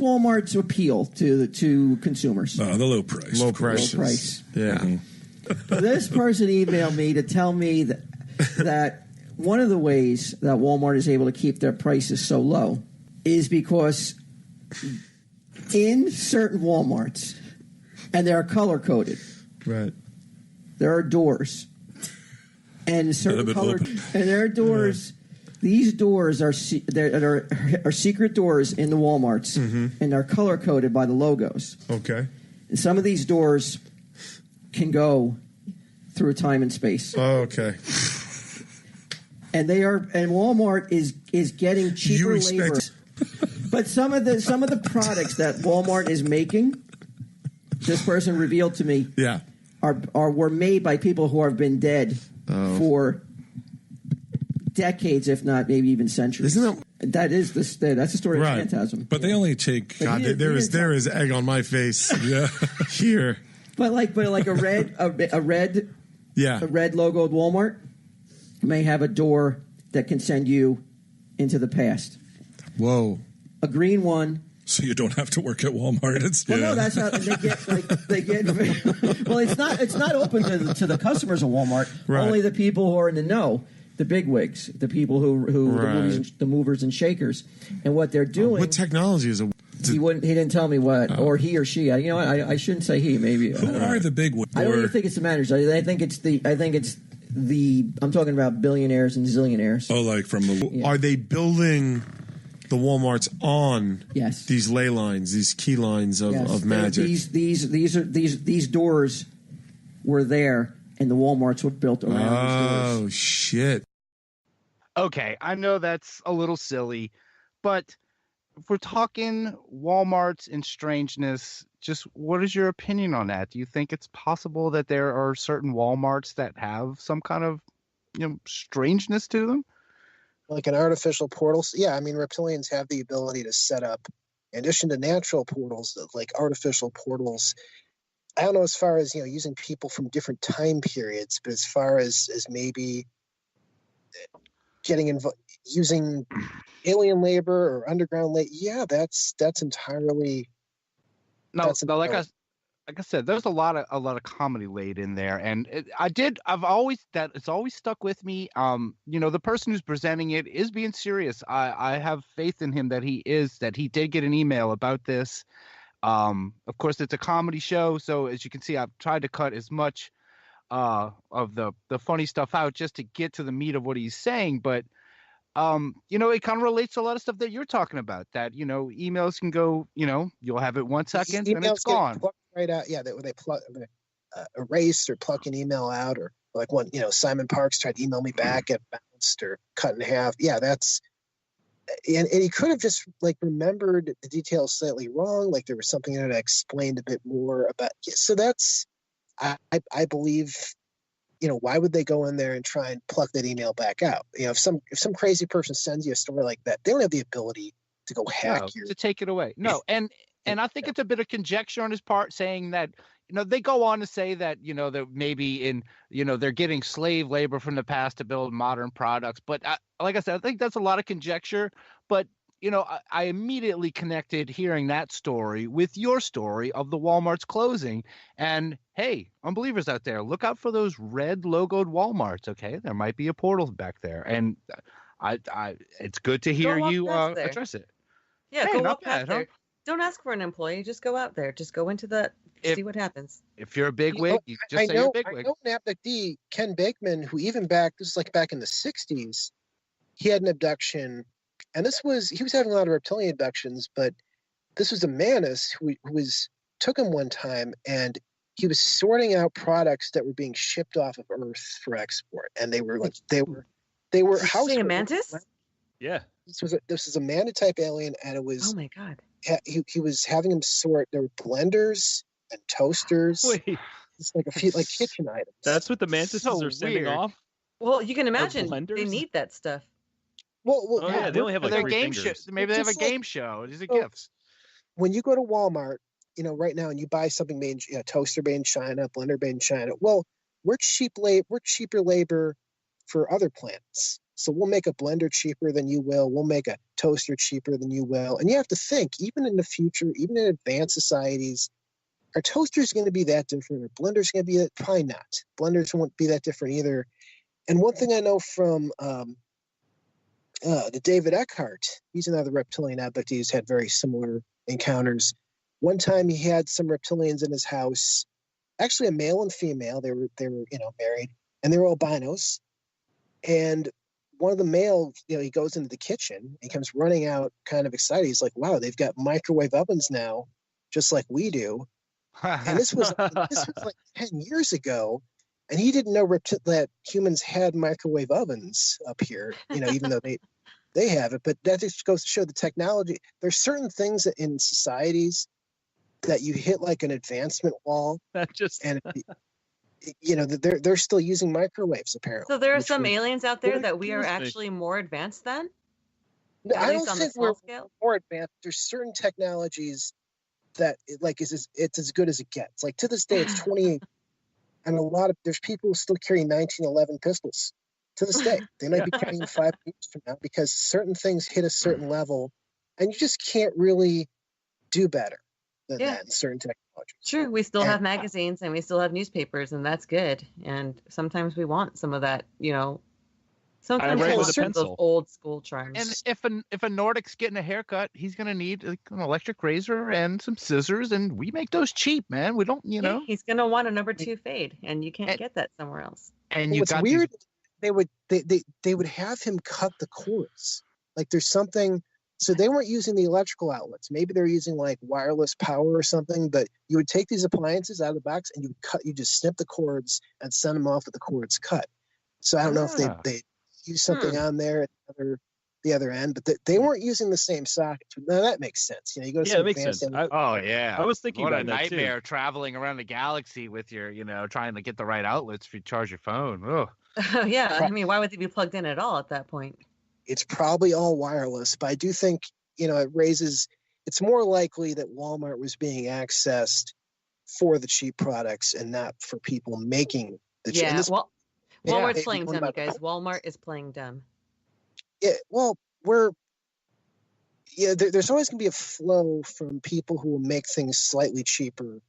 Walmart's appeal to consumers? The low price. Low price. Yeah. Mm-hmm. This person emailed me to tell me that one of the ways that Walmart is able to keep their prices so low is because in certain Walmarts, and they are color-coded. Right. There are doors. And certain color, and there are doors. Yeah. These doors are secret doors in the Walmarts, and they're color coded by the logos. Okay. And some of these doors can go through time and space. Oh, okay. And Walmart is getting cheaper labor. But some of the products that Walmart is making, this person revealed to me, were made by people who have been dead for decades, if not maybe even centuries. Isn't that's the story of Phantasm. But they only take. God, there is egg on my face. Yeah, here. But like a red logoed Walmart may have a door that can send you into the past. Whoa. A green one. So you don't have to work at Walmart. No, that's how they get. Well, it's not open to the customers of Walmart. Right. Only the people who are in the know, the bigwigs, the people who the movers and shakers, and what they're doing. What technology is it? He didn't tell me what, or he or she. You know what? I shouldn't say he. Maybe who are the bigwigs? I don't even think it's the managers. I think it's the. I'm talking about billionaires and zillionaires. Oh, like from the. Yeah. Are they building the Walmarts on these ley lines, these key lines of magic? These doors were there, and the Walmarts were built around these doors. Oh, shit. Okay, I know that's a little silly, but if we're talking Walmarts and strangeness, just what is your opinion on that? Do you think it's possible that there are certain Walmarts that have some kind of, strangeness to them? Like an artificial portal? Yeah, I mean, reptilians have the ability to set up, in addition to natural portals, like artificial portals. I don't know as far as, using people from different time periods, but as far as maybe getting involved, using alien labor or underground labor, that's entirely. Like I said, there's a lot of comedy laid in there, and it's always stuck with me. The person who's presenting it is being serious. I have faith in him that he did get an email about this. Of course, it's a comedy show, so as you can see, I've tried to cut as much of the funny stuff out just to get to the meat of what he's saying. But it kind of relates to a lot of stuff that you're talking about. That emails can go. You'll have it 1 second and it's gone. Right out, they erase or pluck an email out, or like when Simon Parks tried to email me back, get bounced or cut in half. Yeah, that's and he could have just remembered the details slightly wrong, like there was something that I explained a bit more about. So that's I believe. Why would they go in there and try and pluck that email back out? If some crazy person sends you a story like that, they don't have the ability to go hack to take it away. No, and I think it's a bit of conjecture on his part, saying that they go on to say that that maybe they're getting slave labor from the past to build modern products. But like I said, I think that's a lot of conjecture. But I immediately connected hearing that story with your story of the Walmart's closing. And hey, unbelievers out there, look out for those red logoed Walmarts. Okay, there might be a portal back there, and it's good to hear you address it. Yeah, hey, go not walk bad, out there. huh? Don't ask for an employee. Just go out there. Just go into see what happens. If you're a bigwig, you just say you're a bigwig. I know an abductee, Ken Bakeman, who even back in the 60s, he had an abduction, and he was having a lot of reptilian abductions, but this was a Manus who took him one time, and he was sorting out products that were being shipped off of Earth for export, and they were house. A mantis? Yeah. This was a manta type alien, and it was. Oh my God. He was having him sort. There were blenders and toasters. Wait, it's like a few kitchen items. That's what the mantises are sending off. Well, you can imagine they need that stuff. Well, they only have their 3 game fingers. show. Maybe they have a game show. These are gifts. When you go to Walmart, right now, and you buy something made, toaster made in China, blender made in China. Well, we're cheaper labor for other planets. So we'll make a blender cheaper than you will. We'll make a toaster cheaper than you will. And you have to think, even in the future, even in advanced societies, are toasters going to be that different? Or blenders going to be that? Probably not. Blenders won't be that different either. And one thing I know from the David Eckhart, he's another reptilian abductee who's had very similar encounters. One time he had some reptilians in his house, actually a male and female. They were married, and they were albinos. And one of the males, he goes into the kitchen. He comes running out, kind of excited. He's like, "Wow, they've got microwave ovens now, just like we do." And this was like 10 years ago, and he didn't know that humans had microwave ovens up here. Even though they have it, but that just goes to show the technology. There's certain things in societies that you hit like an advancement wall, and they're still using microwaves apparently. So there are some aliens out there that we are actually more advanced than. No, I don't think we're more advanced. There's certain technologies that it's as good as it gets. Like to this day, it's 28, and there's people who still carry 1911 pistols. To this day, they might be carrying 5 years from now because certain things hit a certain level, and you just can't really do better than that in certain technologies. True, we still have magazines and we still have newspapers, and that's good. And sometimes we want some of that, Sometimes we want those old school charms. And if a Nordic's getting a haircut, he's gonna need an electric razor and some scissors, and we make those cheap, man. We don't, he's gonna want a number 2 fade, and you can't get that somewhere else. And what's weird? They would have him cut the cords. Like there's something. So they weren't using the electrical outlets. Maybe they're using like wireless power or something. But you would take these appliances out of the box and you just snip the cords and send them off with the cords cut. So I don't know if they use something on there at the other end, but they weren't using the same sockets. Now that makes sense. You go to it makes sense. I was thinking what about a that nightmare traveling around the galaxy with your, trying to get the right outlets to charge your phone. Oh. Yeah, I mean, why would they be plugged in at all at that point? It's probably all wireless, but I do think, it's more likely that Walmart was being accessed for the cheap products and not for people making the cheap. Yeah, Walmart's playing dumb, you guys. Walmart is playing dumb. Yeah, well, there's always going to be a flow from people who will make things slightly cheaper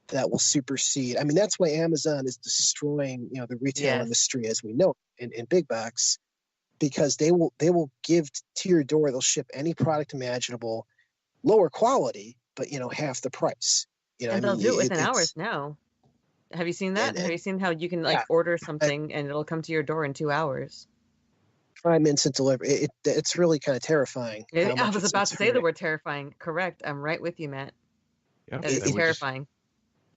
that will supersede. I mean, that's why Amazon is destroying, the retail industry as we know in big box, because they will give to your door. They'll ship any product imaginable, lower quality, but half the price. And they'll do it within hours now. Have you seen that? Have you seen how you can order something and it'll come to your door in 2 hours? Prime instant delivery. It's really kind of terrifying. I was about to say the word terrifying. Correct. I'm right with you, Matt. Yep. It's terrifying.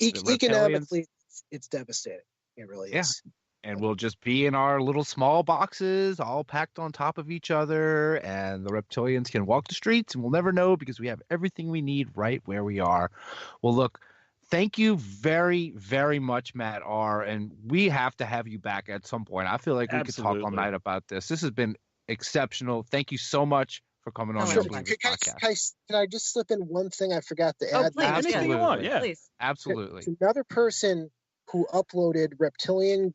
Economically, it's devastating. It really is. And we'll just be in our little small boxes, all packed on top of each other, and the reptilians can walk the streets, and we'll never know because we have everything we need right where we are. Well, look, thank you very, very much, Matt R. And we have to have you back at some point. I feel like we could talk all night about this. This has been exceptional. Thank you so much for coming on. Can I just slip in one thing I forgot to add? Please, anything you want, please. Absolutely. Another person who uploaded Reptilian,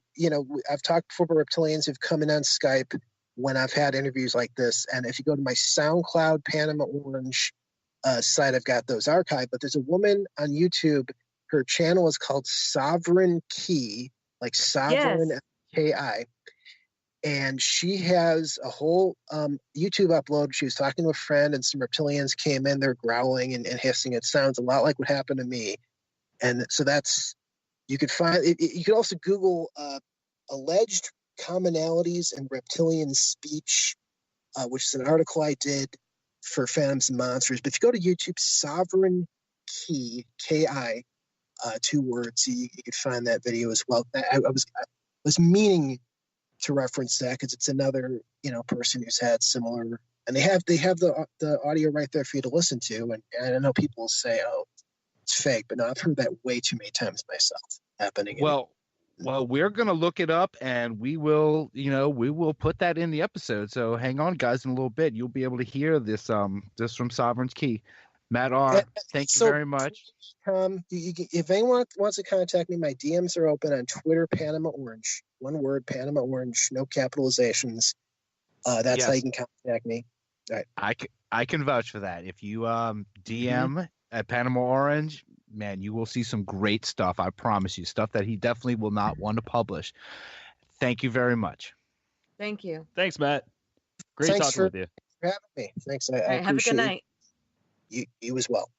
I've talked before about Reptilians who've come in on Skype when I've had interviews like this. And if you go to my SoundCloud Panama Orange site, I've got those archived. But there's a woman on YouTube. Her channel is called Sovereign Key, like Sovereign K-I. And she has a whole YouTube upload. She was talking to a friend, and some reptilians came in. They're growling and hissing. It sounds a lot like what happened to me. And so you could find it. You could also Google alleged commonalities in reptilian speech, which is an article I did for Phantoms and Monsters. But if you go to YouTube, Sovereign Key, K-I, 2 words, you could find that video as well. I was meaning to reference that because it's another person who's had similar, and they have the audio right there for you to listen to, and I know people will say, oh, it's fake, but no, I've heard that way too many times myself happening. Well, we're gonna look it up, and we will put that in the episode. So hang on, guys, in a little bit you'll be able to hear this from Sovereign's Key. Matt R., thank you very much. If anyone wants to contact me, my DMs are open on Twitter, Panama Orange. One word, Panama Orange, no capitalizations. That's how you can contact me. All right. I can vouch for that. If you DM at Panama Orange, man, you will see some great stuff. I promise you, stuff that he definitely will not want to publish. Thank you very much. Thank you. Thanks, Matt. Great talking with you. Thanks for having me. Thanks. I have a good night. You as well.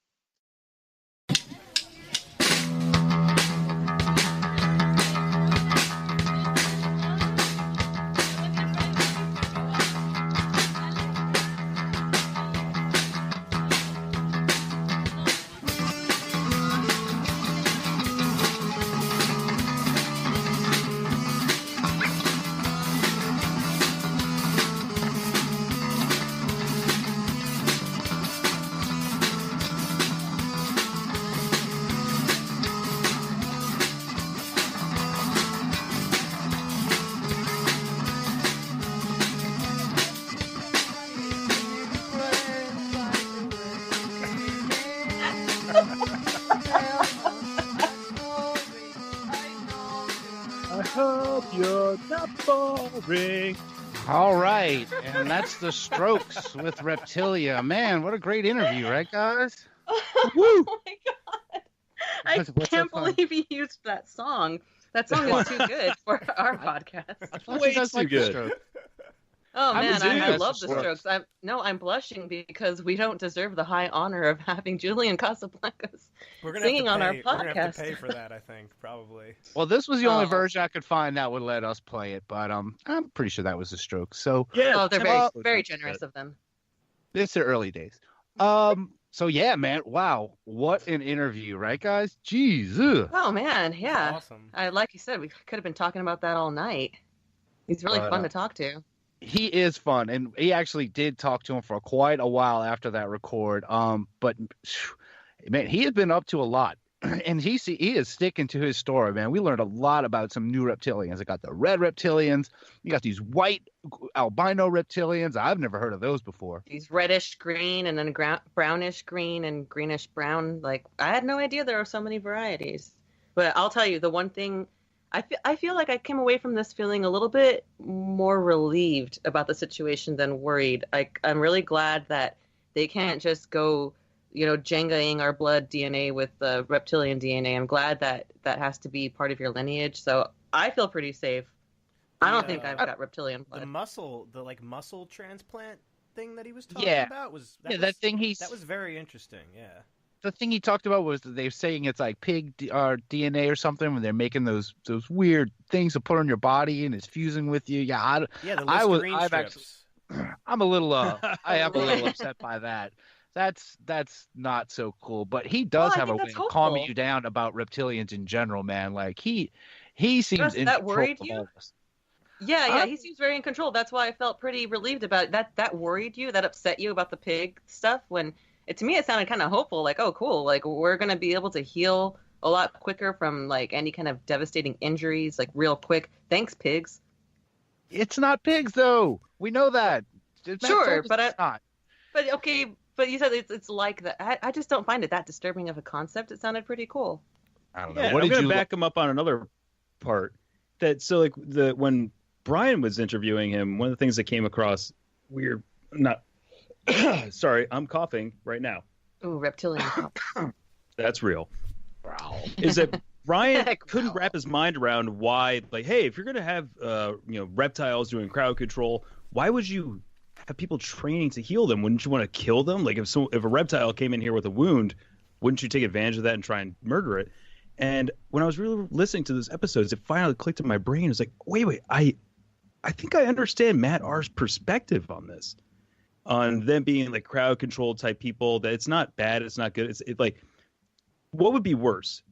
All right, and that's the Strokes with Reptilia. Man, what a great interview, right, guys? Oh my god! I can't believe he used that song. That song is too good for our podcast. Way too good. Oh man, I love the Strokes. I'm blushing because we don't deserve the high honor of having Julian Casablancas singing on our podcast. We're gonna have to pay for that, I think, probably. Well, this was the only version I could find that would let us play it, but I'm pretty sure that was the Strokes. So yeah, they're very very generous of them. It's the early days. So yeah, man, wow, what an interview, right, guys? Jeez. Oh man, yeah. Awesome. Like you said, we could have been talking about that all night. He's really fun to talk to. He is fun, and he actually did talk to him for quite a while after that record. But man, he has been up to a lot, and he is sticking to his story, man. We learned a lot about some new reptilians. I got the red reptilians. You got these white albino reptilians. I've never heard of those before. These reddish green, and then brownish green and greenish brown. Like, I had no idea there are so many varieties. But I'll tell you, the one thing. I feel like I came away from this feeling a little bit more relieved about the situation than worried. I'm really glad that they can't just go, Jengaing our blood DNA with the reptilian DNA. I'm glad that that has to be part of your lineage. So I feel pretty safe. I don't think I've got reptilian blood. The muscle transplant thing that he was talking about that was very interesting. Yeah. The thing he talked about was they're saying it's like pig DNA or something when they're making those weird things to put on your body and it's fusing with you. Yeah, I'm a little I am a little upset by that. That's not so cool. But he does have a way of calming you down about reptilians in general, man. Like he seems in that control worried of you? all this. Yeah, he seems very in control. That's why I felt pretty relieved about it. That worried you? That upset you about the pig stuff when. To me, it sounded kind of hopeful, like, oh, cool, like, we're going to be able to heal a lot quicker from, like, any kind of devastating injuries, like, real quick. Thanks, pigs. It's not pigs, though. We know that. Sure, but it's not. But, okay, but you said it's like that. I just don't find it that disturbing of a concept. It sounded pretty cool. I don't know. Yeah, I'm going to back him up on another part. When Brian was interviewing him, one of the things that came across weird, sorry, I'm coughing right now. Ooh, reptilian cough. That's real. Wow. Is that Brian couldn't wrap his mind around why, like, hey, if you're going to have, reptiles doing crowd control, why would you have people training to heal them? Wouldn't you want to kill them? Like, if a reptile came in here with a wound, wouldn't you take advantage of that and try and murder it? And when I was really listening to those episodes, it finally clicked in my brain. It was like, wait, I think I understand Matt R's perspective on this. On them being like crowd control type people, that it's not bad, it's not good. It's like, what would be worse?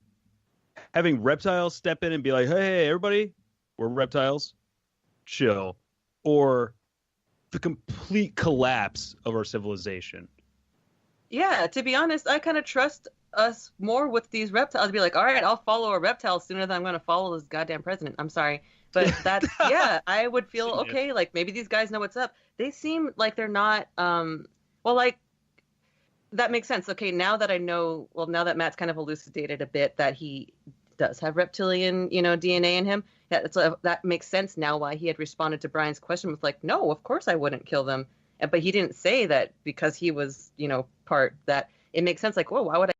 Having reptiles step in and be like, hey, everybody, we're reptiles, chill. Or the complete collapse of our civilization. Yeah, to be honest, I kind of trust us more with these reptiles. I'd be like, all right, I'll follow a reptile sooner than I'm going to follow this goddamn president. I'm sorry. But that's, I would feel, okay, like maybe these guys know what's up. They seem like they're not, that makes sense. Okay, now that I know, now that Matt's kind of elucidated a bit that he does have reptilian, DNA in him. That makes sense now why he had responded to Brian's question with like, no, of course I wouldn't kill them. But he didn't say that because he was, part that it makes sense. Like, whoa, why would